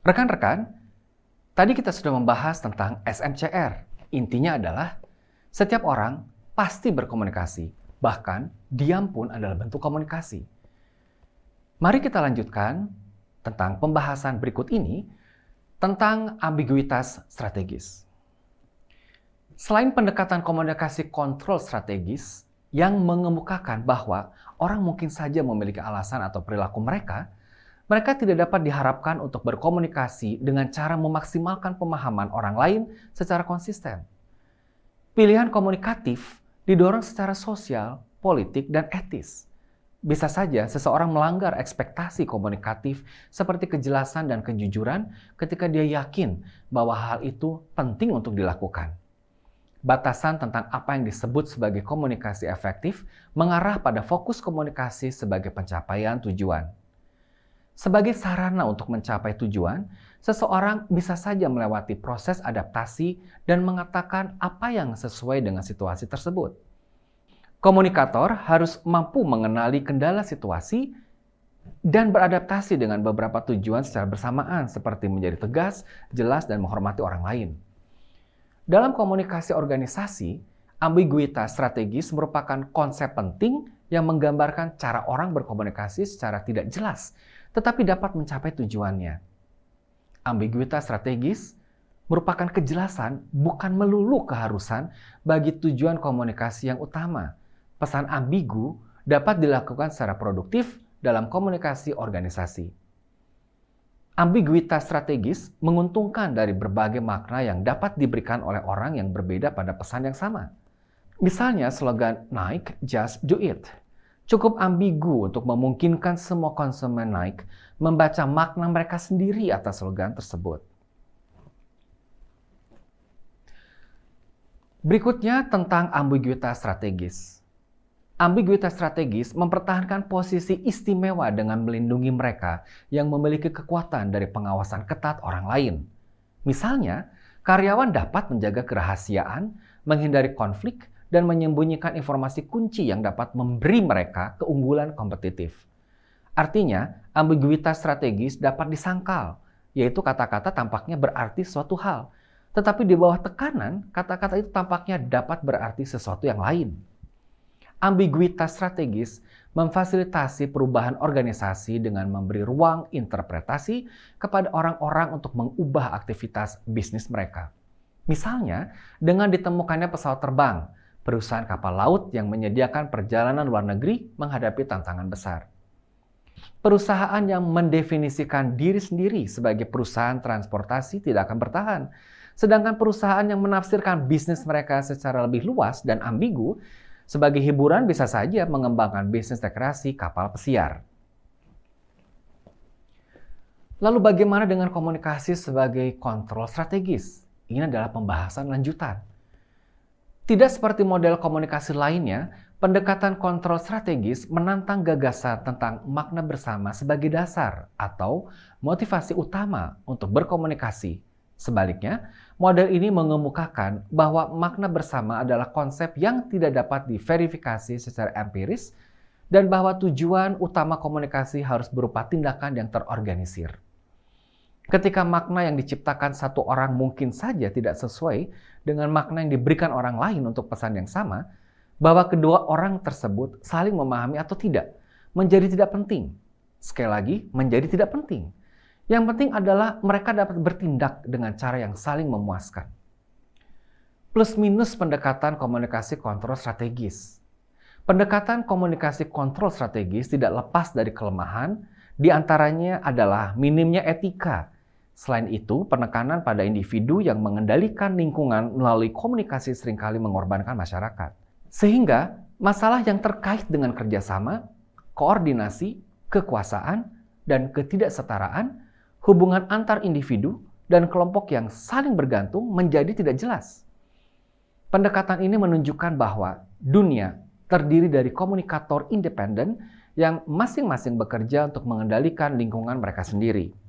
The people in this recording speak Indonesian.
Rekan-rekan, tadi kita sudah membahas tentang SMCR. Intinya adalah setiap orang pasti berkomunikasi, bahkan diam pun adalah bentuk komunikasi. Mari kita lanjutkan tentang pembahasan berikut ini tentang ambiguitas strategis. Selain pendekatan komunikasi kontrol strategis yang mengemukakan bahwa orang mungkin saja memiliki alasan atau perilaku mereka tidak dapat diharapkan untuk berkomunikasi dengan cara memaksimalkan pemahaman orang lain secara konsisten. Pilihan komunikatif didorong secara sosial, politik, dan etis. Bisa saja seseorang melanggar ekspektasi komunikatif seperti kejelasan dan kejujuran ketika dia yakin bahwa hal itu penting untuk dilakukan. Batasan tentang apa yang disebut sebagai komunikasi efektif mengarah pada fokus komunikasi sebagai pencapaian tujuan. Sebagai sarana untuk mencapai tujuan, seseorang bisa saja melewati proses adaptasi dan mengatakan apa yang sesuai dengan situasi tersebut. Komunikator harus mampu mengenali kendala situasi dan beradaptasi dengan beberapa tujuan secara bersamaan, seperti menjadi tegas, jelas, dan menghormati orang lain. Dalam komunikasi organisasi, ambiguitas strategis merupakan konsep penting yang menggambarkan cara orang berkomunikasi secara tidak jelas, tetapi dapat mencapai tujuannya. Ambiguitas strategis merupakan kejelasan, bukan melulu keharusan bagi tujuan komunikasi yang utama. Pesan ambigu dapat dilakukan secara produktif dalam komunikasi organisasi. Ambiguitas strategis menguntungkan dari berbagai makna yang dapat diberikan oleh orang yang berbeda pada pesan yang sama. Misalnya slogan Nike, Just Do It. Cukup ambigu untuk memungkinkan semua konsumen Nike membaca makna mereka sendiri atas slogan tersebut. Berikutnya tentang ambiguitas strategis. Ambiguitas strategis mempertahankan posisi istimewa dengan melindungi mereka yang memiliki kekuatan dari pengawasan ketat orang lain. Misalnya, karyawan dapat menjaga kerahasiaan, menghindari konflik, dan menyembunyikan informasi kunci yang dapat memberi mereka keunggulan kompetitif. Artinya, ambiguitas strategis dapat disangkal, yaitu kata-kata tampaknya berarti suatu hal. Tetapi di bawah tekanan, kata-kata itu tampaknya dapat berarti sesuatu yang lain. Ambiguitas strategis memfasilitasi perubahan organisasi dengan memberi ruang interpretasi kepada orang-orang untuk mengubah aktivitas bisnis mereka. Misalnya, dengan ditemukannya pesawat terbang, perusahaan kapal laut yang menyediakan perjalanan luar negeri menghadapi tantangan besar. Perusahaan yang mendefinisikan diri sendiri sebagai perusahaan transportasi tidak akan bertahan, sedangkan perusahaan yang menafsirkan bisnis mereka secara lebih luas dan ambigu sebagai hiburan bisa saja mengembangkan bisnis rekreasi kapal pesiar. Lalu bagaimana dengan komunikasi sebagai kontrol strategis? Ini adalah pembahasan lanjutan. Tidak seperti model komunikasi lainnya, pendekatan kontrol strategis menantang gagasan tentang makna bersama sebagai dasar atau motivasi utama untuk berkomunikasi. Sebaliknya, model ini mengemukakan bahwa makna bersama adalah konsep yang tidak dapat diverifikasi secara empiris dan bahwa tujuan utama komunikasi harus berupa tindakan yang terorganisir. Ketika makna yang diciptakan satu orang mungkin saja tidak sesuai dengan makna yang diberikan orang lain untuk pesan yang sama, bahwa kedua orang tersebut saling memahami atau tidak menjadi tidak penting. Sekali lagi, menjadi tidak penting. Yang penting adalah mereka dapat bertindak dengan cara yang saling memuaskan. Plus minus pendekatan komunikasi kontrol strategis. Pendekatan komunikasi kontrol strategis tidak lepas dari kelemahan, di antaranya adalah minimnya etika. Selain itu, penekanan pada individu yang mengendalikan lingkungan melalui komunikasi seringkali mengorbankan masyarakat. Sehingga masalah yang terkait dengan kerjasama, koordinasi, kekuasaan, dan ketidaksetaraan, hubungan antar individu dan kelompok yang saling bergantung menjadi tidak jelas. Pendekatan ini menunjukkan bahwa dunia terdiri dari komunikator independen yang masing-masing bekerja untuk mengendalikan lingkungan mereka sendiri.